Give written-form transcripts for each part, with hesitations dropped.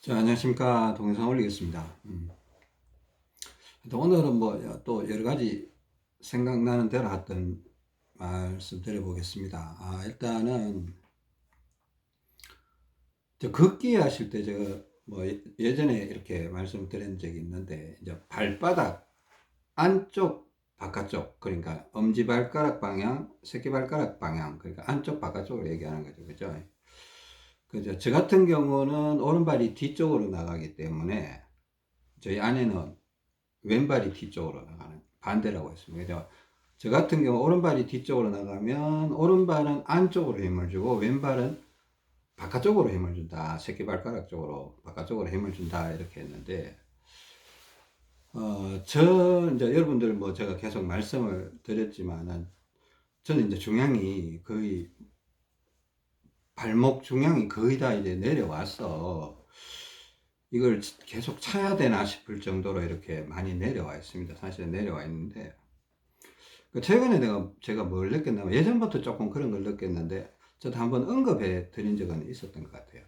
자, 안녕하십니까. 동영상 올리겠습니다. 오늘은 뭐 또 여러 가지 생각나는 대로 했던 말씀 드려보겠습니다. 일단은 저 걷기 하실 때 제가 뭐 예전에 이렇게 말씀드린 적이 있는데, 이제 발바닥 안쪽 바깥쪽, 그러니까 엄지발가락 방향, 새끼발가락 방향, 그러니까 안쪽 바깥쪽으로 얘기하는 거죠. 그죠? 그죠? 저 같은 경우는 오른발이 뒤쪽으로 나가기 때문에 저희 아내는 왼발이 뒤쪽으로 나가는 반대라고 했습니다. 그래서 저 같은 경우 오른발이 뒤쪽으로 나가면 오른발은 안쪽으로 힘을 주고 왼발은 바깥쪽으로 힘을 준다. 새끼발가락 쪽으로 바깥쪽으로 힘을 준다. 이렇게 했는데 저 이제 여러분들 뭐 제가 계속 말씀을 드렸지만은 저는 이제 중량이 거의 발목 중량이 거의 다 이제 내려와서 이걸 계속 차야 되나 싶을 정도로 이렇게 많이 내려와 있습니다. 사실은 내려와 있는데 최근에 제가 뭘 느꼈냐면 예전부터 조금 그런 걸 느꼈는데 저도 한번 언급해 드린 적은 있었던 것 같아요.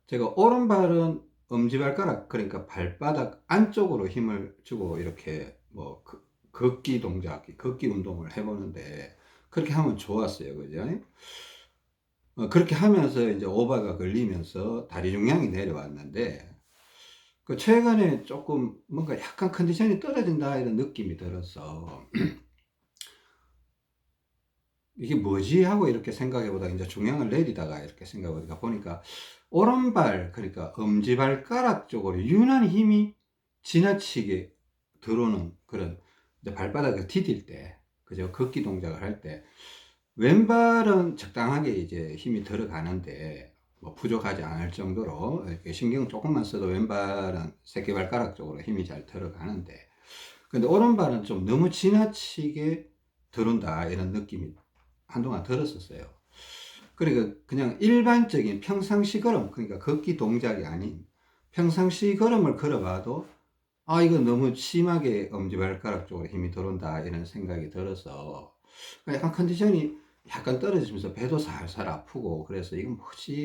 제가 오른발은 엄지발가락, 그러니까 발바닥 안쪽으로 힘을 주고 이렇게 뭐 걷기 동작, 걷기 운동을 해보는데 그렇게 하면 좋았어요. 그죠? 그렇게 하면서 이제 오바가 걸리면서 다리 중량이 내려왔는데 최근에 조금 뭔가 약간 컨디션이 떨어진다 이런 느낌이 들어서 이게 뭐지 하고 이렇게 생각해 보다가 이제 중량을 내리다가 이렇게 생각해 보니까 오른발, 그러니까 엄지발가락 쪽으로 유난히 힘이 지나치게 들어오는 그런 이제 발바닥을 디딜 때, 그죠? 걷기 동작을 할 때 왼발은 적당하게 이제 힘이 들어가는데 뭐 부족하지 않을 정도로 이렇게 신경 조금만 써도 왼발은 새끼발가락 쪽으로 힘이 잘 들어가는데, 근데 오른발은 좀 너무 지나치게 들어온다 이런 느낌이 한동안 들었었어요. 그러니까 그냥 일반적인 평상시 걸음, 그러니까 걷기 동작이 아닌 평상시 걸음을 걸어봐도 이거 너무 심하게 엄지발가락 쪽으로 힘이 들어온다 이런 생각이 들어서 약간 컨디션이 약간 떨어지면서 배도 살살 아프고, 그래서 이건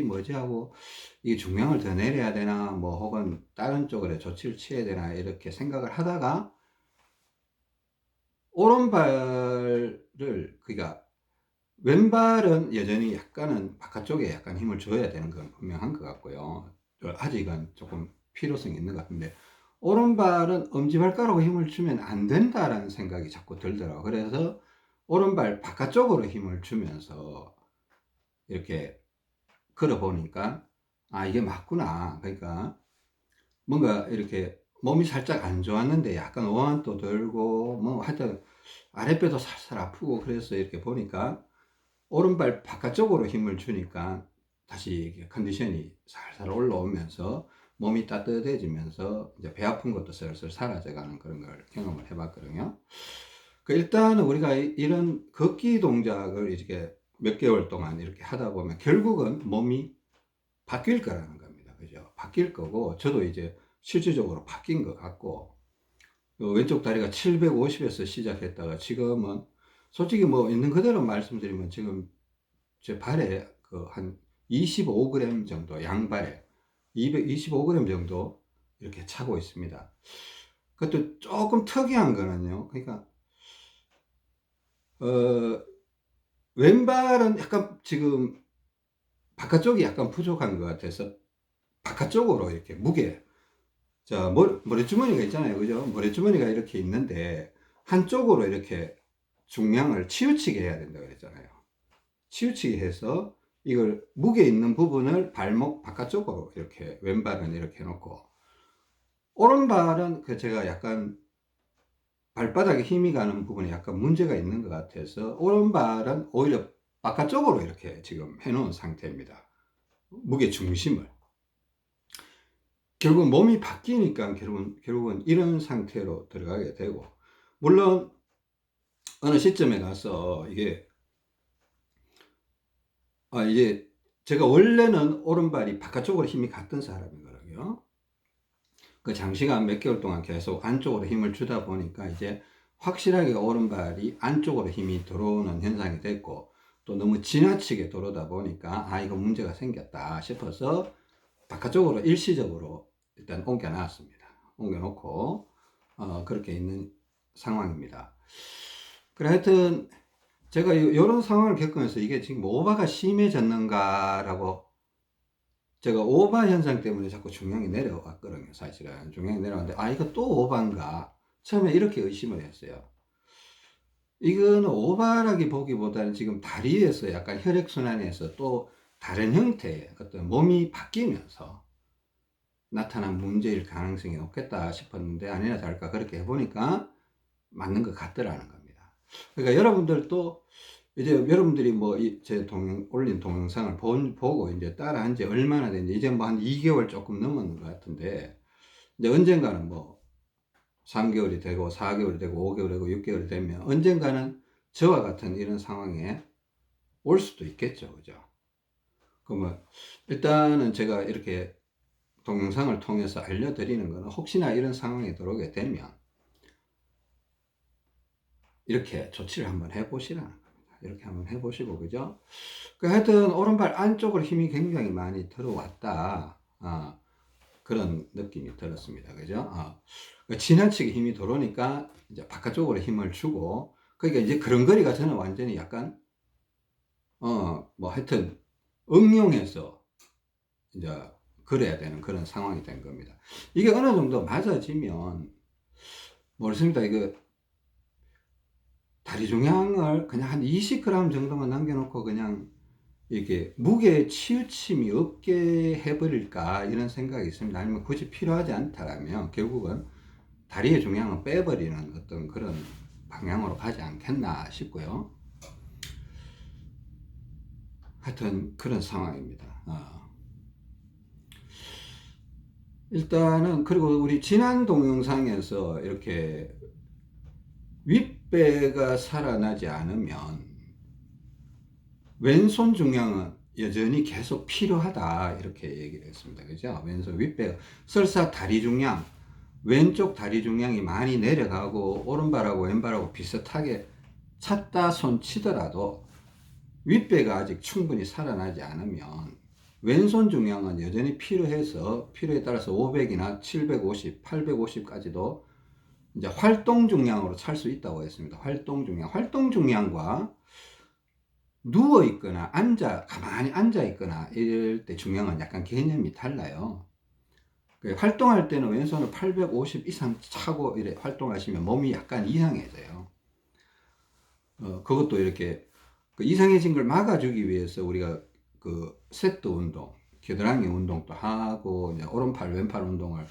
뭐지 하고 이게 중량을 더 내려야 되나 뭐 혹은 다른 쪽으로 조치를 취해야 되나 이렇게 생각을 하다가 오른발을, 그러니까 왼발은 여전히 약간은 바깥쪽에 약간 힘을 줘야 되는 건 분명한 것 같고요. 아직은 조금 필요성이 있는 것 같은데, 오른발은 엄지발가락으로 힘을 주면 안 된다라는 생각이 자꾸 들더라고요. 그래서 오른발 바깥쪽으로 힘을 주면서 이렇게 걸어보니까, 이게 맞구나. 그러니까 뭔가 이렇게 몸이 살짝 안 좋았는데 약간 오한도 들고, 뭐 하여튼 아랫배도 살살 아프고, 그래서 이렇게 보니까 오른발 바깥쪽으로 힘을 주니까 다시 컨디션이 살살 올라오면서 몸이 따뜻해지면서 이제 배 아픈 것도 슬슬 사라져가는 그런 걸 경험을 해봤거든요. 일단은 우리가 이런 걷기 동작을 이렇게 몇 개월 동안 이렇게 하다 보면 결국은 몸이 바뀔 거라는 겁니다. 그죠? 바뀔 거고, 저도 이제 실질적으로 바뀐 것 같고, 왼쪽 다리가 750에서 시작했다가 지금은 솔직히 뭐 있는 그대로 말씀드리면 지금 제 발에 그 한 25g 정도, 양발에 225g 정도 이렇게 차고 있습니다. 그것도 조금 특이한 거는요. 그러니까 어, 왼발은 약간 지금 바깥쪽이 약간 부족한 것 같아서 바깥쪽으로 이렇게 무게, 자, 모래주머니가 있잖아요. 그죠? 모래주머니가 이렇게 있는데 한쪽으로 이렇게 중량을 치우치게 해야 된다고 그랬잖아요. 치우치게 해서 이걸 무게 있는 부분을 발목 바깥쪽으로 이렇게 왼발은 이렇게 해놓고, 오른발은 그 제가 약간 발바닥에 힘이 가는 부분에 약간 문제가 있는 것 같아서 오른발은 오히려 바깥쪽으로 이렇게 지금 해놓은 상태입니다. 무게 중심을. 결국 몸이 바뀌니까 결국은 이런 상태로 들어가게 되고, 물론 어느 시점에 가서 이제 제가 원래는 오른발이 바깥쪽으로 힘이 갔던 사람이거든요. 장시간 몇 개월 동안 계속 안쪽으로 힘을 주다 보니까 이제 확실하게 오른발이 안쪽으로 힘이 들어오는 현상이 됐고, 또 너무 지나치게 들어오다 보니까 이거 문제가 생겼다 싶어서 바깥쪽으로 일시적으로 일단 옮겨 놨습니다. 옮겨 놓고 그렇게 있는 상황입니다. 그래 하여튼 제가 이런 상황을 겪으면서 이게 지금 오바가 심해졌는가라고, 제가 오바 현상 때문에 자꾸 중량이 내려왔거든요. 사실은 중량이 내려왔는데 이거 또 오바인가, 처음에 이렇게 의심을 했어요. 이거는 오바라기 보기보다는 지금 다리에서 약간 혈액순환에서 또 다른 형태의 어떤 몸이 바뀌면서 나타난 문제일 가능성이 높겠다 싶었는데, 아니나 다를까 그렇게 해보니까 맞는 것 같더라는 겁니다. 그러니까 여러분들도 이제 여러분들이 뭐 제 올린 동영상을 보고 이제 따라한 지 얼마나 됐는지, 이제 뭐 한 2개월 조금 넘었는 것 같은데, 이제 언젠가는 뭐 3개월이 되고 4개월이 되고 5개월이 되고 6개월이 되면 언젠가는 저와 같은 이런 상황에 올 수도 있겠죠. 그죠? 그러면 일단은 제가 이렇게 동영상을 통해서 알려드리는 거는, 혹시나 이런 상황에 들어오게 되면 이렇게 조치를 한번 해보시라는 겁니다. 이렇게 한번 해보시고, 그죠? 하여튼 오른발 안쪽으로 힘이 굉장히 많이 들어왔다. 그런 느낌이 들었습니다. 그죠? 지나치게 힘이 들어오니까 이제 바깥쪽으로 힘을 주고, 그러니까 이제 그런 거리가 저는 완전히 약간, 뭐 하여튼 응용해서 이제 그래야 되는 그런 상황이 된 겁니다. 이게 어느 정도 맞아지면, 모르겠습니다. 이거 다리 중량을 그냥 한 20g 정도만 남겨놓고 그냥 이렇게 무게 치우침이 없게 해버릴까, 이런 생각이 있습니다. 아니면 굳이 필요하지 않다라면 결국은 다리의 중량을 빼버리는 어떤 그런 방향으로 가지 않겠나 싶고요. 하여튼 그런 상황입니다. 일단은, 그리고 우리 지난 동영상에서 이렇게 윗배가 살아나지 않으면 왼손 중량은 여전히 계속 필요하다, 이렇게 얘기를 했습니다. 그죠? 왼손 윗배가, 설사 다리 중량, 왼쪽 다리 중량이 많이 내려가고 오른발하고 왼발하고 비슷하게 찼다 손 치더라도 윗배가 아직 충분히 살아나지 않으면 왼손 중량은 여전히 필요해서, 필요에 따라서 500이나 750, 850까지도 이제 활동 중량으로 찰 수 있다고 했습니다. 활동 중량과 누워 있거나 가만히 앉아 있거나 이럴 때 중량은 약간 개념이 달라요. 활동할 때는 왼손을 850 이상 차고 이래 활동하시면 몸이 약간 이상해져요. 그것도 이렇게 이상해진 걸 막아주기 위해서 우리가 그 세트 운동, 겨드랑이 운동도 하고, 이제 오른팔 왼팔 운동을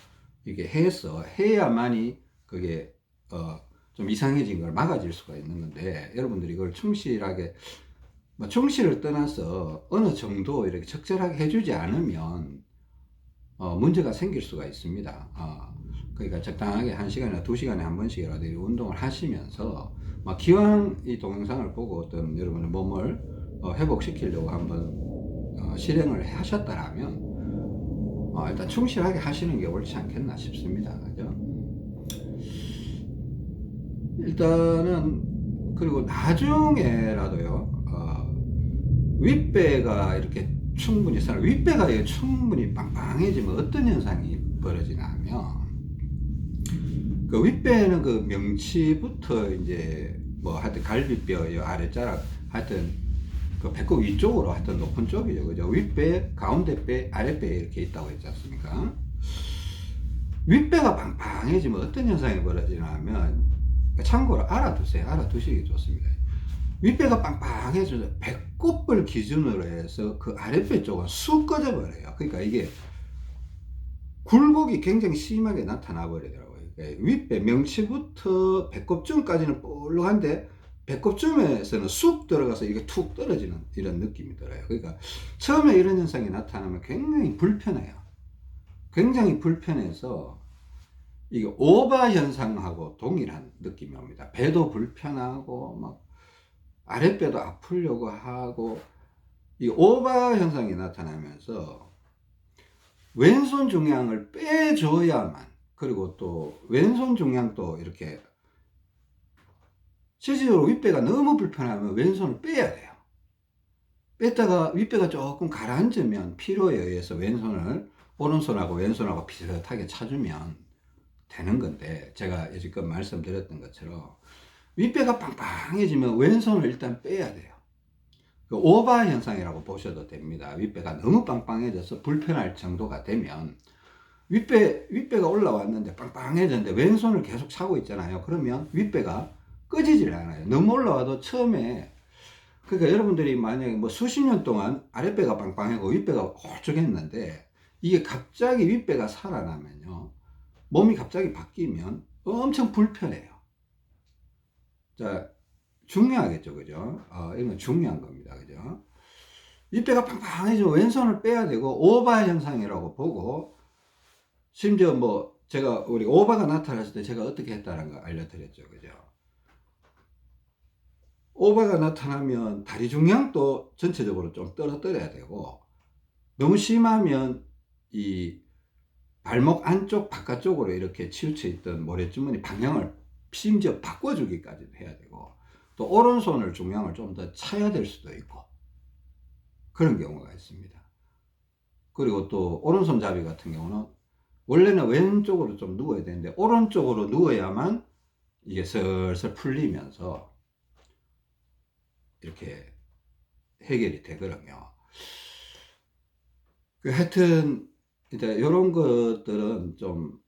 이렇게 해야만이 그게 좀 이상해진 걸 막아줄 수가 있는 건데, 여러분들이 이걸 충실하게, 뭐 충실을 떠나서 어느 정도 이렇게 적절하게 해주지 않으면 문제가 생길 수가 있습니다. 그러니까 적당하게 1시간이나 2시간에 한 번씩이라도 운동을 하시면서, 기왕 이 동영상을 보고 어떤 여러분의 몸을 회복시키려고 한번 실행을 하셨다라면 일단 충실하게 하시는 게 옳지 않겠나 싶습니다. 그죠? 일단은, 그리고 나중에라도요, 윗배가 이렇게 충분히 윗배가 충분히 빵빵해지면 어떤 현상이 벌어지냐면, 그 윗배는 그 명치부터 이제 뭐 하여튼 갈비뼈 아랫자락, 하여튼 그 배꼽 위쪽으로 하여튼 높은 쪽이죠. 그죠? 윗배, 가운데배, 아랫배 이렇게 있다고 했지 않습니까? 윗배가 빵빵해지면 어떤 현상이 벌어지냐면, 참고로 알아두시기 좋습니다. 윗배가 빵빵해져서 배꼽을 기준으로 해서 그 아랫배 쪽은 쑥 꺼져 버려요. 그러니까 이게 굴곡이 굉장히 심하게 나타나 버리더라고요. 그러니까 윗배 명치부터 배꼽쯤까지는 볼록한데 배꼽쯤에서는 쑥 들어가서 이게 툭 떨어지는 이런 느낌이 들어요. 그러니까 처음에 이런 현상이 나타나면 굉장히 불편해요. 굉장히 불편해서 이게 오바 현상하고 동일한 느낌이 옵니다. 배도 불편하고 막 아랫배도 아프려고 하고, 이 오바 현상이 나타나면서 왼손 중량을 빼줘야만, 그리고 또 왼손 중량도 이렇게 실질적으로 윗배가 너무 불편하면 왼손을 빼야 돼요. 뺐다가 윗배가 조금 가라앉으면 필요에 의해서 왼손을 오른손하고 왼손하고 비슷하게 차주면 되는 건데, 제가 여지껏 말씀드렸던 것처럼 윗배가 빵빵해지면 왼손을 일단 빼야 돼요. 그 오바 현상이라고 보셔도 됩니다. 윗배가 너무 빵빵해져서 불편할 정도가 되면, 윗배가 올라왔는데 빵빵해졌는데 왼손을 계속 차고 있잖아요. 그러면 윗배가 꺼지질 않아요. 너무 올라와도 처음에, 그러니까 여러분들이 만약에 뭐 수십 년 동안 아랫배가 빵빵하고 윗배가 홀쭉했는데, 이게 갑자기 윗배가 살아나면요, 몸이 갑자기 바뀌면 엄청 불편해요. 자, 중요하겠죠, 그죠? 이건 중요한 겁니다, 그죠? 윗배가 팡팡해지면 왼손을 빼야 되고, 오바 현상이라고 보고, 심지어 뭐 제가 우리 오바가 나타났을 때 제가 어떻게 했다는 거 알려드렸죠, 그죠? 오바가 나타나면 다리 중량도 전체적으로 좀 떨어뜨려야 되고, 너무 심하면 이 발목 안쪽 바깥쪽으로 이렇게 치우쳐 있던 모래주머니 방향을 심지어 바꿔주기까지도 해야 되고, 또 오른손을 중량을 좀 더 차야 될 수도 있고, 그런 경우가 있습니다. 그리고 또 오른손 잡이 같은 경우는 원래는 왼쪽으로 좀 누워야 되는데 오른쪽으로 누워야만 이게 슬슬 풀리면서 이렇게 해결이 되거든요. 하여튼 이제 이런 것들은 좀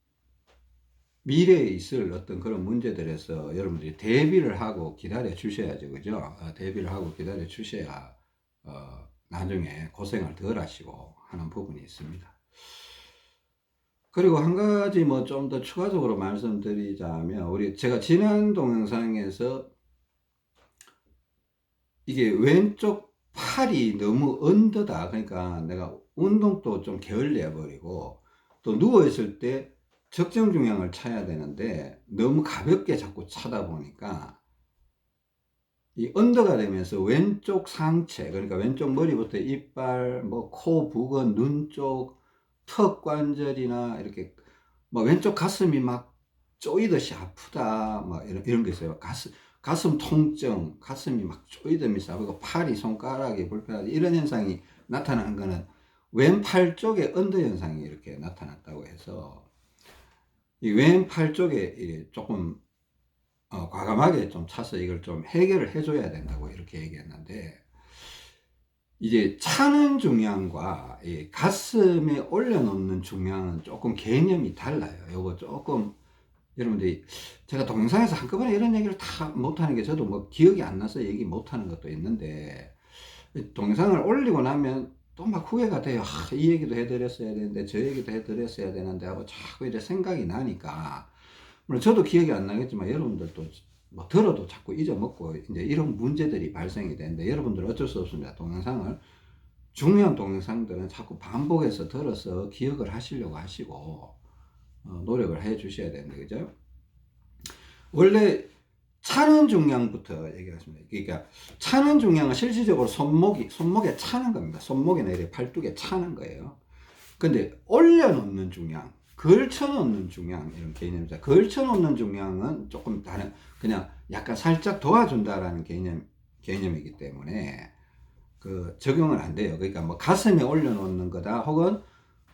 미래에 있을 어떤 그런 문제들에서 여러분들이 대비를 하고 기다려 주셔야죠, 그죠? 대비를 하고 기다려 주셔야 나중에 고생을 덜 하시고 하는 부분이 있습니다. 그리고 한 가지 뭐 좀 더 추가적으로 말씀드리자면, 제가 지난 동영상에서 이게 왼쪽 팔이 너무 언더다, 그러니까 내가 운동도 좀 게을리해 버리고, 또 누워있을 때 적정 중량을 차야 되는데 너무 가볍게 자꾸 차다 보니까 이 언더가 되면서 왼쪽 상체, 그러니까 왼쪽 머리부터 이빨, 뭐 코 부근, 눈 쪽, 턱 관절이나 이렇게 뭐 왼쪽 가슴이 막 쪼이듯이 아프다, 막 이런 게 있어요. 가슴 통증, 가슴이 막 쪼이듯이 아프고, 팔이, 손가락이 불편하다, 이런 현상이 나타나는 거는 왼팔 쪽에 언더 현상이 이렇게 나타났다고 해서, 이 왼팔 쪽에 조금 과감하게 좀 차서 이걸 좀 해결을 해줘야 된다고 이렇게 얘기했는데, 이제 차는 중량과 이 가슴에 올려놓는 중량은 조금 개념이 달라요. 요거 조금 여러분들이, 제가 동영상에서 한꺼번에 이런 얘기를 다 못하는 게 저도 뭐 기억이 안 나서 얘기 못하는 것도 있는데, 동영상을 올리고 나면 또 막 후회가 돼요. 이 얘기도 해드렸어야 되는데 저 얘기도 해드렸어야 되는데 하고 자꾸 이제 생각이 나니까, 물론 저도 기억이 안 나겠지만 여러분들도 뭐 들어도 자꾸 잊어먹고 이제 이런 문제들이 발생이 되는데, 여러분들 어쩔 수 없습니다. 중요한 동영상들은 자꾸 반복해서 들어서 기억을 하시려고 하시고 노력을 해 주셔야 되는데, 그죠? 원래 차는 중량부터 얘기하겠습니다. 그러니까 차는 중량은 실질적으로 손목에 차는 겁니다. 손목이나 이렇게 팔뚝에 차는 거예요. 근데 올려놓는 중량, 걸쳐놓는 중량, 이런 개념입니다. 걸쳐놓는 중량은 조금 다른, 그냥 약간 살짝 도와준다라는 개념이기 때문에 적용은 안 돼요. 그러니까 뭐 가슴에 올려놓는 거다, 혹은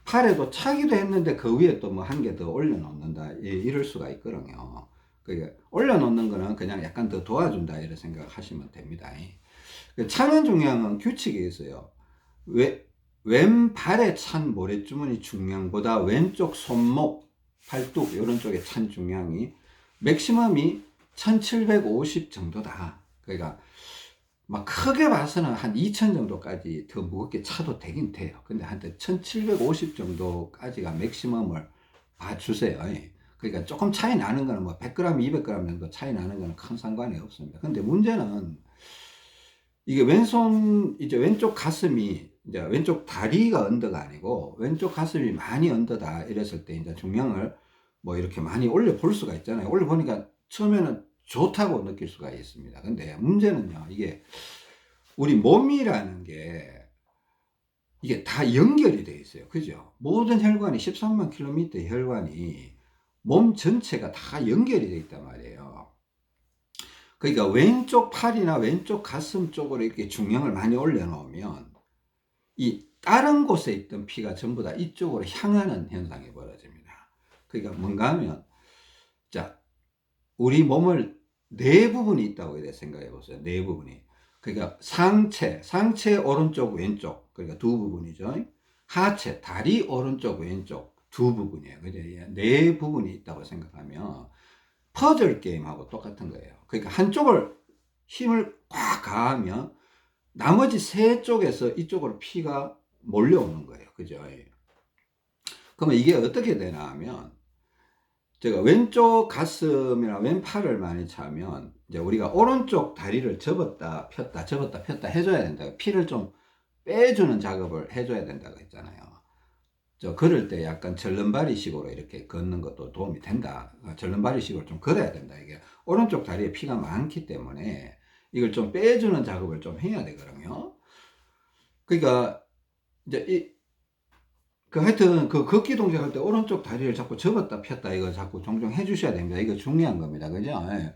팔에도 차기도 했는데 그 위에 또 뭐 한 개 더 올려놓는다, 이럴 수가 있거든요. 그러니까 올려놓는 거는 그냥 약간 더 도와준다, 이런 생각하시면 됩니다. 차는 중량은 규칙이 있어요. 왼발에 찬 모래주머니 중량보다 왼쪽 손목, 팔뚝 이런 쪽에 찬 중량이 맥시멈이 1750 정도다. 그러니까 막 크게 봐서는 한 2000 정도까지 더 무겁게 차도 되긴 돼요. 근데 한 1750 정도까지가 맥시멈을 봐주세요. 그러니까 조금 차이 나는 거는 뭐 100g, 200g 정도 차이 나는 거는 큰 상관이 없습니다. 근데 문제는 이게 이제 왼쪽 가슴이, 이제 왼쪽 다리가 언더가 아니고 왼쪽 가슴이 많이 언더다, 이랬을 때 이제 중량을 뭐 이렇게 많이 올려 볼 수가 있잖아요. 올려 보니까 처음에는 좋다고 느낄 수가 있습니다. 근데 문제는요, 이게 우리 몸이라는 게 이게 다 연결이 돼 있어요. 그죠? 모든 혈관이 13만 킬로미터의 혈관이 몸 전체가 다 연결이 돼 있단 말이에요. 그러니까 왼쪽 팔이나 왼쪽 가슴 쪽으로 이렇게 중량을 많이 올려놓으면 이 다른 곳에 있던 피가 전부 다 이쪽으로 향하는 현상이 벌어집니다. 그러니까 뭔가 하면, 자, 우리 몸을 네 부분이 있다고 이렇게 생각해 보세요. 네 부분이. 그러니까 상체 오른쪽 왼쪽, 그러니까 두 부분이죠. 하체 다리 오른쪽 왼쪽 두 부분이에요. 그죠? 네 부분이 있다고 생각하면 퍼즐 게임하고 똑같은 거예요. 그러니까 한쪽을 힘을 꽉 가하면 나머지 세 쪽에서 이쪽으로 피가 몰려오는 거예요. 그죠? 그러면 이게 어떻게 되나 하면, 제가 왼쪽 가슴이나 왼팔을 많이 차면 이제 우리가 오른쪽 다리를 접었다 폈다 해줘야 된다. 피를 좀 빼주는 작업을 해줘야 된다고 했잖아요. 걸을 때 약간 절름발이식으로 이렇게 걷는 것도 도움이 된다. 절름발이식으로 좀 걸어야 된다. 이게 오른쪽 다리에 피가 많기 때문에 이걸 좀 빼주는 작업을 좀 해야 되거든요. 그러니까 이제 하여튼 그 걷기 동작할 때 오른쪽 다리를 자꾸 접었다 폈다 이거 자꾸 종종 해주셔야 됩니다. 이거 중요한 겁니다. 그죠? 예.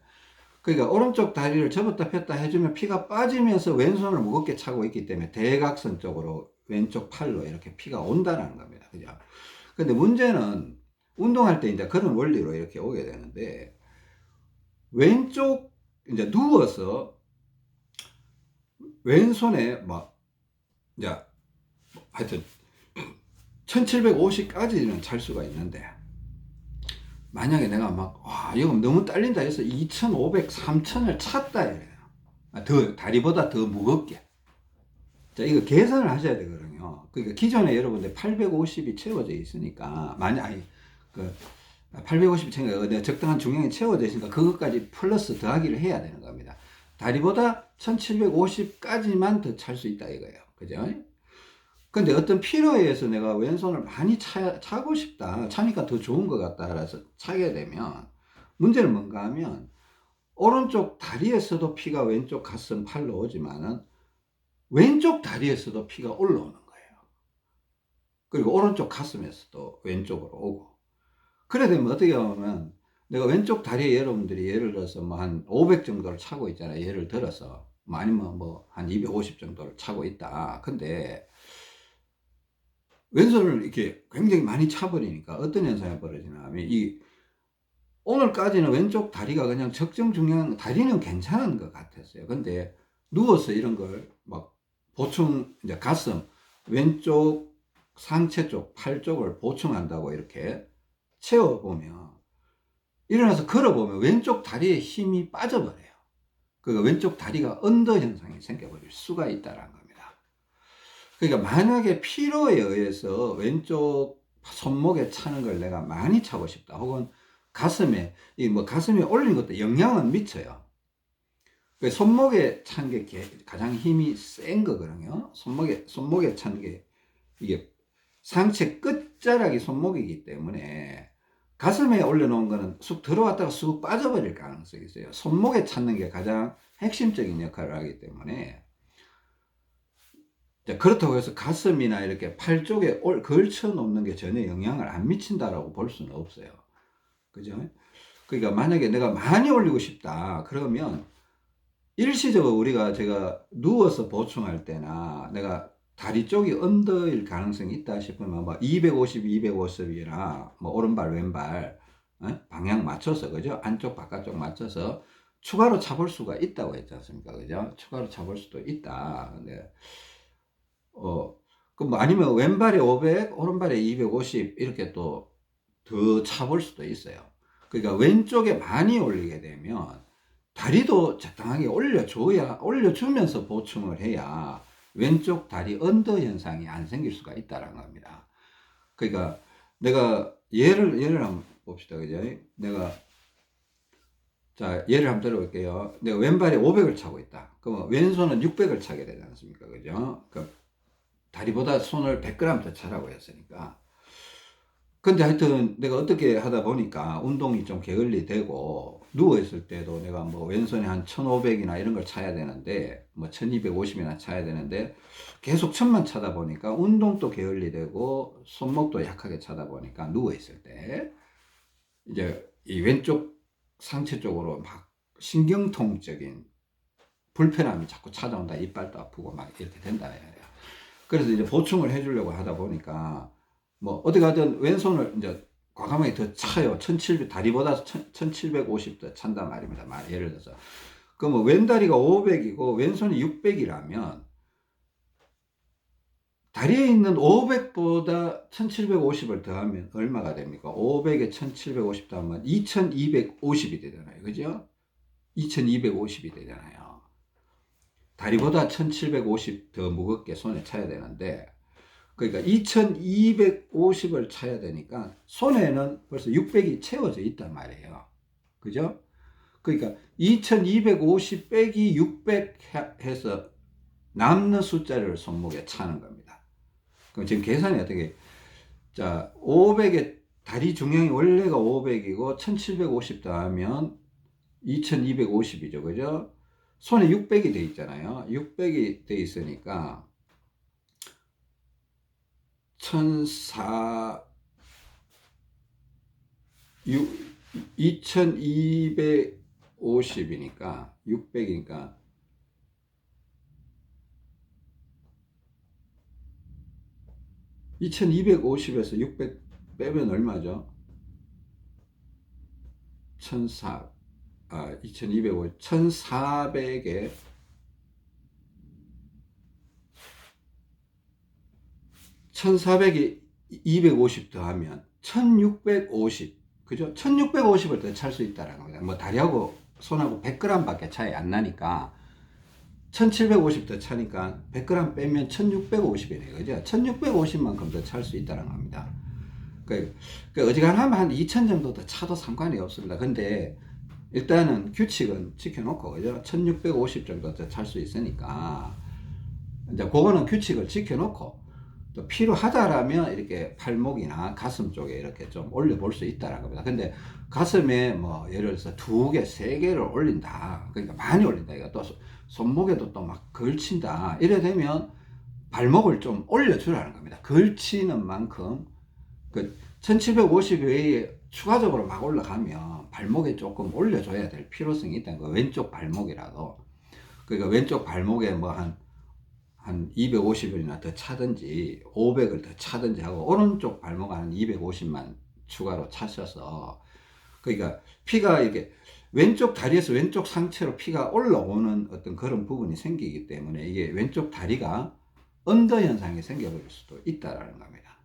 그러니까 오른쪽 다리를 접었다 폈다 해주면 피가 빠지면서 왼손을 무겁게 차고 있기 때문에 대각선 쪽으로 왼쪽 팔로 이렇게 피가 온다는 겁니다. 그죠? 근데 문제는 운동할 때 이제 그런 원리로 이렇게 오게 되는데, 왼쪽 이제 누워서 왼손에 막 이제 하여튼 1750까지는 찰 수가 있는데, 만약에 내가 막, 와, 이거 너무 딸린다 해서 2500, 3000을 찼다 이래요. 다리보다 더 무겁게. 자, 이거 계산을 하셔야 되거든요. 그러니까 기존에 여러분들 850이 채워져 있으니까, 만약, 850이 채워져, 내가 적당한 중량이 채워져 있으니까 그것까지 플러스 더하기를 해야 되는 겁니다. 다리보다 1750까지만 더 찰 수 있다 이거예요. 그죠? 근데 어떤 필요에 의해서 내가 왼손을 많이 차고 싶다. 차니까 더 좋은 것 같다. 그래서 차게 되면 문제는 뭔가 하면 오른쪽 다리에서도 피가 왼쪽 가슴 팔로 오지만은 왼쪽 다리에서도 피가 올라오는 거예요. 그리고 오른쪽 가슴에서도 왼쪽으로 오고. 그래 되면 어떻게 하면 내가 왼쪽 다리에 여러분들이 예를 들어서 뭐 한 500 정도를 차고 있잖아요. 예를 들어서. 뭐 아니면 뭐 한 250 정도를 차고 있다. 근데 왼손을 이렇게 굉장히 많이 차버리니까 어떤 현상이 벌어지나 하면, 오늘까지는 왼쪽 다리가 그냥 적정 중량, 다리는 괜찮은 것 같았어요. 근데 누워서 이런 걸 막 보충, 이제 가슴, 왼쪽 상체 쪽, 팔 쪽을 보충한다고 이렇게 채워보면, 일어나서 걸어보면 왼쪽 다리에 힘이 빠져버려요. 그러니까 왼쪽 다리가 언더 현상이 생겨버릴 수가 있다는 겁니다. 그러니까 만약에 필요에 의해서 왼쪽 손목에 차는 걸 내가 많이 차고 싶다, 혹은 가슴에, 가슴에 올린 것도 영향은 미쳐요. 손목에 찬 게 가장 힘이 센 거거든요. 손목에 찬 게, 이게 상체 끝자락이 손목이기 때문에 가슴에 올려놓은 거는 쑥 들어왔다가 쑥 빠져버릴 가능성이 있어요. 손목에 찾는 게 가장 핵심적인 역할을 하기 때문에, 그렇다고 해서 가슴이나 이렇게 팔 쪽에 걸쳐 놓는 게 전혀 영향을 안 미친다라고 볼 수는 없어요. 그죠? 그러니까 만약에 내가 많이 올리고 싶다 그러면 일시적으로 제가 누워서 보충할 때나 내가 다리 쪽이 언더일 가능성이 있다 싶으면 뭐 250, 250이나 뭐 오른발 왼발 방향 맞춰서, 그죠? 안쪽 바깥쪽 맞춰서 추가로 차볼 수가 있다고 했지 않습니까? 그죠? 추가로 차볼 수도 있다. 근데 뭐 아니면 왼발에 500, 오른발에 250 이렇게 또 더 차볼 수도 있어요. 그러니까 왼쪽에 많이 올리게 되면 다리도 적당하게 올려주면서 보충을 해야 왼쪽 다리 언더 현상이 안 생길 수가 있다는 겁니다. 그러니까 내가 예를 한번 봅시다. 그죠? 예를 한번 들어볼게요. 내가 왼발에 500을 차고 있다. 그럼 왼손은 600을 차게 되지 않습니까? 그죠? 다리보다 손을 100g 더 차라고 했으니까. 근데 하여튼 내가 어떻게 하다 보니까 운동이 좀 게을리 되고, 누워있을 때도 내가 뭐 왼손에 한 1500이나 이런 걸 차야 되는데, 뭐 1250이나 차야 되는데, 계속 1000만 차다 보니까 운동도 게을리 되고, 손목도 약하게 차다 보니까 누워있을 때, 이제 이 왼쪽 상체 쪽으로 막 신경통적인 불편함이 자꾸 찾아온다. 이빨도 아프고 막 이렇게 된다. 그래서 이제 보충을 해주려고 하다 보니까 뭐 어디 가든 왼손을 이제 과감하게 더 차요. 1700, 다리보다 1750 더 찬단 말입니다. 예를 들어서. 그럼 왼다리가 500이고 왼손이 600이라면 다리에 있는 500보다 1750을 더하면 얼마가 됩니까? 500에 1750 더하면 2250이 되잖아요. 그죠? 2250이 되잖아요. 다리보다 1750 더 무겁게 손에 차야 되는데, 그러니까 2250을 차야 되니까 손에는 벌써 600이 채워져 있단 말이에요. 그죠? 그러니까 2250 빼기 600 해서 남는 숫자를 손목에 차는 겁니다. 그럼 지금 계산이 어떻게, 자, 500의 다리 중량이 원래가 500이고 1750 더하면 2250이죠. 그죠? 손에 600이 돼 있잖아요. 600이 돼 있으니까 2250이니까 600이니까 2250에서 600 빼면 얼마죠? 2250, 1400에 1400에 250 더하면 1650, 그죠? 1650을 더 찰 수 있다는 겁니다. 뭐 다리하고 손하고 100g 밖에 차이 안 나니까 1750 더 차니까 100g 빼면 1650이네요. 그죠? 1650만큼 더 찰 수 있다는 겁니다. 그 어지간하면 한 2000 정도 더 차도 상관이 없습니다. 근데 일단은 규칙은 지켜놓고, 그죠? 1650 정도 더 찰 수 있으니까 이제 그거는 규칙을 지켜놓고 또 필요하다라면 이렇게 팔목이나 가슴 쪽에 이렇게 좀 올려볼 수 있다는 겁니다. 근데 가슴에 뭐 예를 들어서 2개, 3개를 올린다. 그러니까 많이 올린다. 이거 또 손목에도 또 막 걸친다. 이래 되면 발목을 좀 올려주라는 겁니다. 걸치는 만큼 그 1750 외에 추가적으로 막 올라가면 발목에 조금 올려줘야 될 필요성이 있다는 거예요. 왼쪽 발목이라도. 그러니까 왼쪽 발목에 뭐 한 250원이나 더 차든지 500을 더 차든지 하고 오른쪽 발목 한 250만 추가로 차셔서, 그러니까 피가 이렇게 왼쪽 다리에서 왼쪽 상체로 피가 올라오는 어떤 그런 부분이 생기기 때문에 이게 왼쪽 다리가 언더 현상이 생겨버릴 수도 있다라는 겁니다.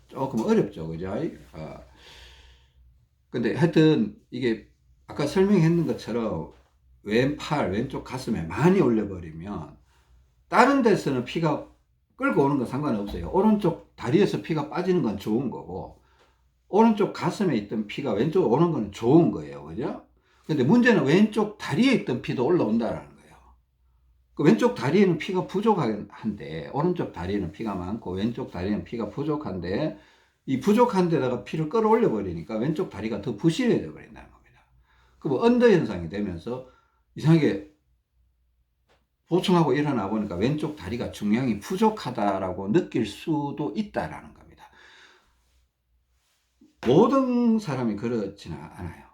조금 어렵죠, 그죠? 근데 하여튼 이게 아까 설명했는 것처럼 왼팔, 왼쪽 가슴에 많이 올려버리면 다른 데서는 피가 끌고 오는 건 상관없어요. 오른쪽 다리에서 피가 빠지는 건 좋은 거고, 오른쪽 가슴에 있던 피가 왼쪽으로 오는 건 좋은 거예요. 그죠? 근데 문제는 왼쪽 다리에 있던 피도 올라온다는 거예요. 그 왼쪽 다리에는 피가 부족한데, 오른쪽 다리에는 피가 많고, 왼쪽 다리에는 피가 부족한데, 이 부족한 데다가 피를 끌어올려 버리니까 왼쪽 다리가 더 부실해져 버린다는 겁니다. 그럼 언더 현상이 되면서 이상하게 보충하고 일어나 보니까 왼쪽 다리가 중량이 부족하다라고 느낄 수도 있다라는 겁니다. 모든 사람이 그렇지는 않아요.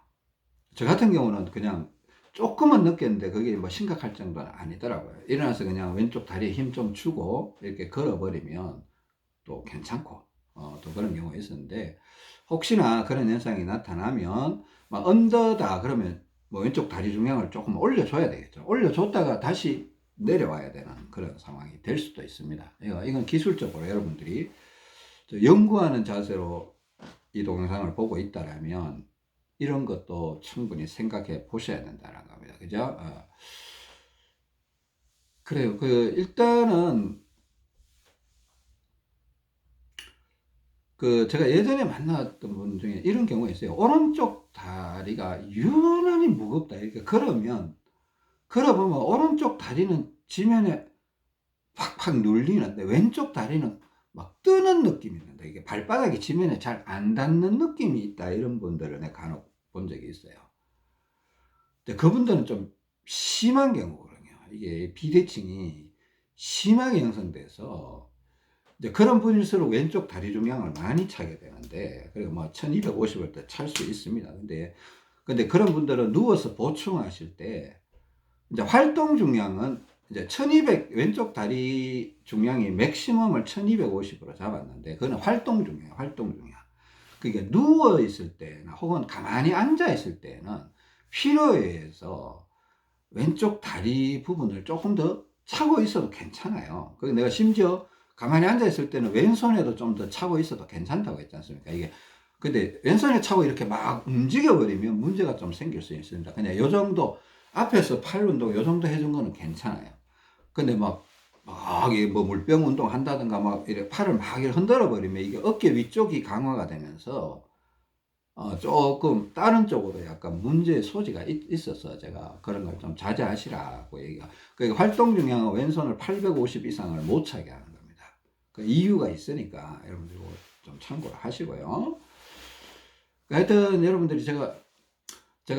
저 같은 경우는 그냥 조금은 느꼈는데 그게 뭐 심각할 정도는 아니더라고요. 일어나서 그냥 왼쪽 다리에 힘 좀 주고 이렇게 걸어버리면 또 괜찮고, 또 그런 경우가 있었는데, 혹시나 그런 현상이 나타나면 막 언더다 그러면 뭐 왼쪽 다리 중량을 조금 올려줘야 되겠죠. 올려줬다가 다시 내려와야 되는 그런 상황이 될 수도 있습니다. 이건 기술적으로 여러분들이 연구하는 자세로 이 동영상을 보고 있다라면 이런 것도 충분히 생각해 보셔야 된다는 겁니다. 그죠? 그래요. 일단은 제가 예전에 만났던 분 중에 이런 경우가 있어요. 오른쪽 다리가 유난히 무겁다. 이렇게 걸어보면 오른쪽 다리는 지면에 팍팍 눌리는데 왼쪽 다리는 막 뜨는 느낌이 있는데, 이게 발바닥이 지면에 잘 안 닿는 느낌이 있다. 이런 분들을 내가 간혹 본 적이 있어요. 근데 그분들은 좀 심한 경우거든요. 이게 비대칭이 심하게 형성돼서 이제 그런 분일수록 왼쪽 다리 중량을 많이 차게 되는데, 그리고 뭐 1250을 더 찰 수 있습니다. 근데 그런 분들은 누워서 보충하실 때 이제 활동 중량은 이제 1200 왼쪽 다리 중량이 맥시멈을 1250으로 잡았는데 그거는 활동 중이에요. 활동 중량. 그게 누워 있을 때나 혹은 가만히 앉아 있을 때는 필요에 의해서 왼쪽 다리 부분을 조금 더 차고 있어도 괜찮아요. 그리고 내가 심지어 가만히 앉아 있을 때는 왼손에도 좀 더 차고 있어도 괜찮다고 했지 않습니까? 이게 근데 왼손에 차고 이렇게 막 움직여 버리면 문제가 좀 생길 수 있습니다. 그냥 요 정도 앞에서 팔 운동 요 정도 해준 거는 괜찮아요. 근데 막 뭐 물병 운동 한다든가 막 이렇게 팔을 막 이렇게 흔들어 버리면 이게 어깨 위쪽이 강화가 되면서 조금 다른 쪽으로 약간 문제의 소지가 있어서 제가 그런 걸 좀 자제하시라고 얘기가. 그러니까 활동 중량은 왼손을 850 이상을 못 차게 하는 겁니다. 그 이유가 있으니까 여러분들 좀 참고를 하시고요. 하여튼 여러분들이 제가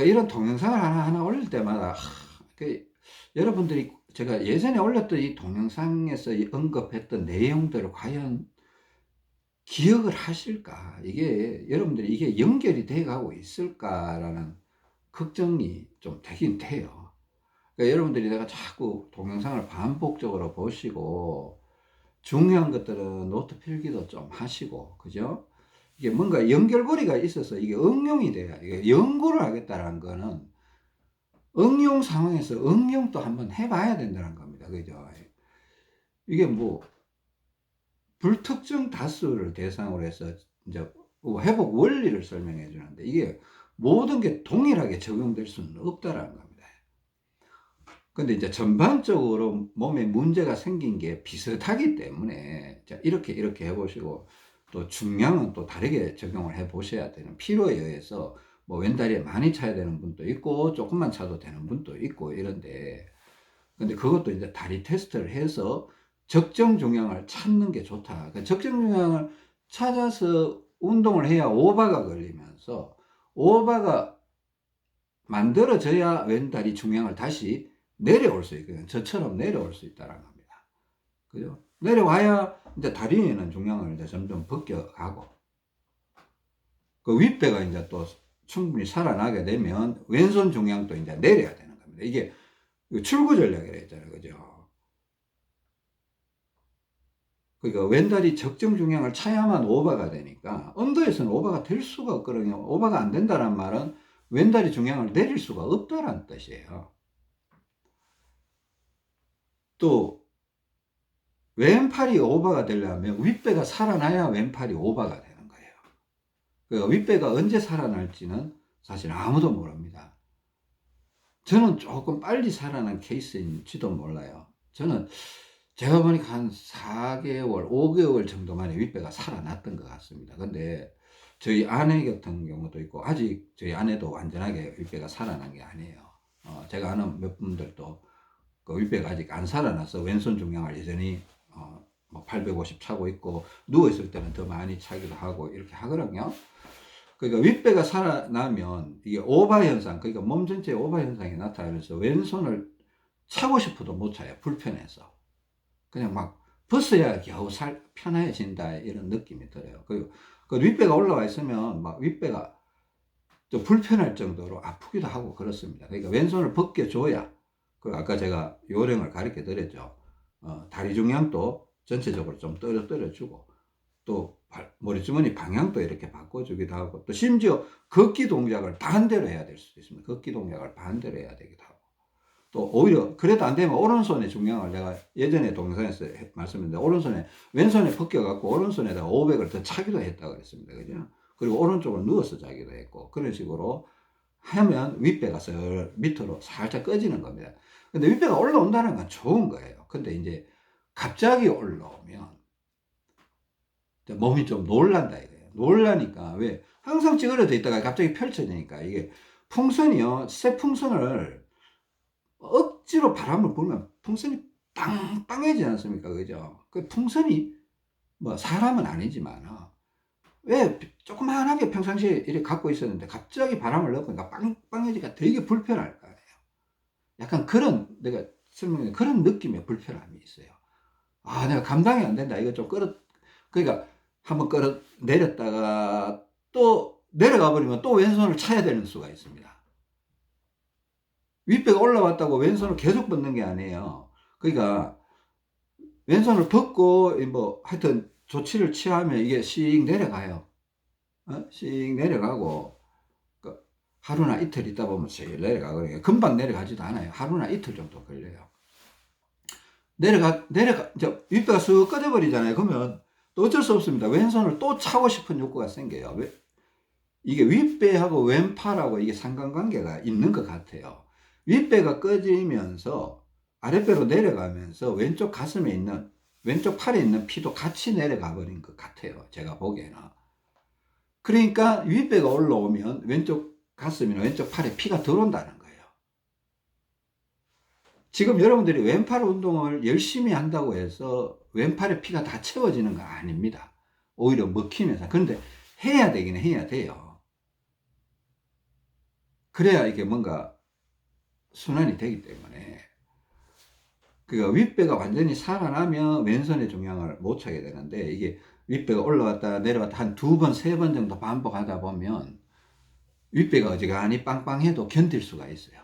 이런 동영상을 하나 올릴 때마다 여러분들이 제가 예전에 올렸던 이 동영상에서 언급했던 내용들을 과연 기억을 하실까? 이게 여러분들이 이게 연결이 돼 가고 있을까라는 걱정이 좀 되긴 돼요. 그러니까 여러분들이 내가 자꾸 동영상을 반복적으로 보시고 중요한 것들은 노트 필기도 좀 하시고, 그죠? 이게 뭔가 연결고리가 있어서 이게 응용이 돼야, 이게 연구를 하겠다는 거는 응용 상황에서 응용도 한번 해봐야 된다는 겁니다. 그죠? 이게 뭐, 불특정 다수를 대상으로 해서 이제 회복 원리를 설명해 주는데 이게 모든 게 동일하게 적용될 수는 없다라는 겁니다. 근데 이제 전반적으로 몸에 문제가 생긴 게 비슷하기 때문에 이렇게 해보시고 또 중량은 또 다르게 적용을 해 보셔야 되는 필요에 의해서 뭐 왼다리에 많이 차야 되는 분도 있고 조금만 차도 되는 분도 있고 이런데 근데 그것도 이제 다리 테스트를 해서 적정 중량을 찾는 게 좋다. 그러니까 적정 중량을 찾아서 운동을 해야 오바가 걸리면서 오바가 만들어져야 왼다리 중량을 다시 내려올 수 있거든요. 저처럼 내려올 수 있다는 겁니다. 그죠? 내려와야 이제 다리에는 중량을 이제 점점 벗겨가고 그 윗배가 이제 또 충분히 살아나게 되면 왼손 중량도 이제 내려야 되는 겁니다. 이게 출구 전략이라 했잖아요. 그죠? 그러니까 왼다리 적정 중량을 차야만 오버가 되니까 언더에서는 오버가 될 수가 없거든요. 오버가 안 된다는 말은 왼다리 중량을 내릴 수가 없다는 뜻이에요. 또 왼팔이 오버가 되려면 윗배가 살아나야 왼팔이 오버가 되는 거예요. 그러니까 윗배가 언제 살아날지는 사실 아무도 모릅니다. 저는 조금 빨리 살아난 케이스인지도 몰라요. 저는 제가 보니까 한 4개월, 5개월 정도 만에 윗배가 살아났던 것 같습니다. 근데 저희 아내 같은 경우도 있고, 아직 저희 아내도 완전하게 윗배가 살아난 게 아니에요. 제가 아는 몇 분들도 그 윗배가 아직 안 살아나서 왼손 중량을 여전히 뭐 850 차고 있고, 누워있을 때는 더 많이 차기도 하고, 이렇게 하거든요. 그러니까 윗배가 살아나면 이게 오바 현상, 그러니까 몸 전체에 오바 현상이 나타나면서 왼손을 차고 싶어도 못 차요. 불편해서. 그냥 막 벗어야 겨우 편해진다 이런 느낌이 들어요. 그리고 그 윗배가 올라와 있으면 막 윗배가 좀 불편할 정도로 아프기도 하고 그렇습니다. 그러니까 왼손을 벗겨줘야 그 아까 제가 요령을 가르쳐 드렸죠. 다리 중량도 전체적으로 좀 떨어주고 또 머리주머니 방향도 이렇게 바꿔주기도 하고 또 심지어 걷기 동작을 반대로 해야 될 수도 있습니다. 걷기 동작을 반대로 해야 되기도 하고 또 오히려 그래도 안 되면 오른손의 중량을 내가 예전에 동영상에서 말씀드렸는데 오른손에 왼손에 벗겨갖고 오른손에다가 500을 더 차기도 했다고 그랬습니다. 그죠? 그리고 오른쪽을 누워서 자기도 했고 그런 식으로 하면 윗배가 밑으로 살짝 꺼지는 겁니다. 근데 윗배가 올라온다는 건 좋은 거예요. 근데 이제 갑자기 올라오면 몸이 좀 놀란다 이거예요. 놀라니까 왜 항상 찌그러져 있다가 갑자기 펼쳐지니까 이게 풍선이요. 새 풍선을 억지로 바람을 불면 풍선이 빵빵해지지 않습니까? 그죠? 그 풍선이 뭐 사람은 아니지만 왜 조그만하게 평상시에 이렇게 갖고 있었는데 갑자기 바람을 넣으니까 빵빵해지니까 되게 불편할 거 아니에요. 약간 그런 내가 설명해 그런 느낌의 불편함이 있어요. 내가 감당이 안 된다. 이거 좀 그러니까 한번 내렸다가 또 내려가 버리면 또 왼손을 차야 되는 수가 있습니다. 윗배가 올라왔다고 왼손을 계속 뻗는 게 아니에요. 그러니까 왼손을 벗고 뭐 하여튼 조치를 취하면 이게 씩 내려가요. 씩 내려가고 그 하루나 이틀 있다 보면 씩 내려가거든요. 금방 내려가지도 않아요. 하루나 이틀 정도 걸려요. 이제 윗배가 쑥 꺼져버리잖아요. 그러면 또 어쩔 수 없습니다. 왼손을 또 차고 싶은 욕구가 생겨요. 이게 윗배하고 왼팔하고 이게 상관관계가 있는 것 같아요. 윗배가 꺼지면서 아랫배로 내려가면서 왼쪽 가슴에 있는, 왼쪽 팔에 있는 피도 같이 내려가 버린 것 같아요. 제가 보기에는. 그러니까 윗배가 올라오면 왼쪽 가슴이나 왼쪽 팔에 피가 들어온다는 거예요. 지금 여러분들이 왼팔 운동을 열심히 한다고 해서 왼팔에 피가 다 채워지는 거 아닙니다. 오히려 먹히면서. 그런데 해야 되긴 해야 돼요. 그래야 이게 뭔가 순환이 되기 때문에. 그러니까 윗배가 완전히 살아나면 왼손의 종양을 못 차게 되는데, 이게 윗배가 올라왔다 내려왔다 한 2번, 3번 정도 반복하다 보면 윗배가 어지간히 빵빵해도 견딜 수가 있어요.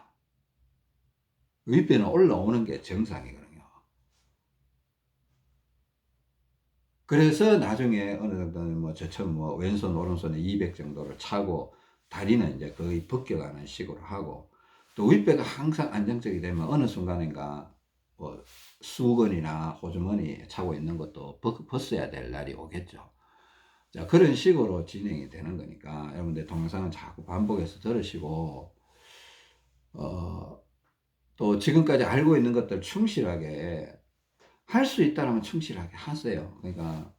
윗배는 올라오는 게 정상이거든요. 그래서 나중에 어느 정도는 뭐 저처럼 뭐 왼손, 오른손에 200 정도를 차고 다리는 이제 거의 벗겨가는 식으로 하고, 또 윗배가 항상 안정적이 되면 어느 순간인가 뭐 수건이나 호주머니 차고 있는 것도 벗어야 될 날이 오겠죠. 자, 그런 식으로 진행이 되는 거니까 여러분들 동영상은 자꾸 반복해서 들으시고, 또 지금까지 알고 있는 것들 충실하게 할 수 있다면 충실하게 하세요. 그러니까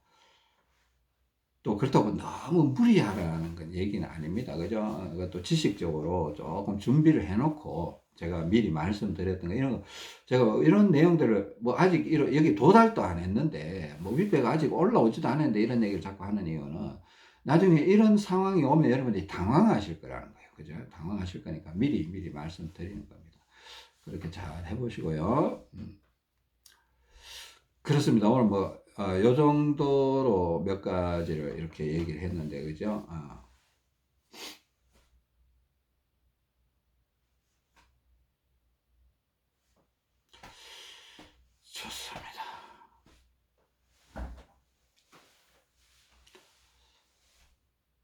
또 그렇다고 너무 무리하라는 건 얘기는 아닙니다. 그죠? 또 지식적으로 조금 준비를 해놓고 제가 미리 말씀드렸던 거, 이런 거, 제가 이런 내용들을 뭐 아직 여기 도달도 안 했는데, 뭐 윗배가 아직 올라오지도 않았는데 이런 얘기를 자꾸 하는 이유는 나중에 이런 상황이 오면 여러분들이 당황하실 거라는 거예요. 그죠? 당황하실 거니까 미리 말씀드리는 겁니다. 그렇게 잘 해보시고요. 그렇습니다. 오늘 뭐, 요 정도로 몇 가지를 이렇게 얘기를 했는데, 그죠? 좋습니다.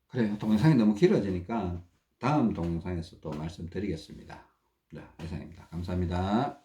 그래요. 동영상이 너무 길어지니까 다음 동영상에서 또 말씀드리겠습니다. 네, 이상입니다. 감사합니다.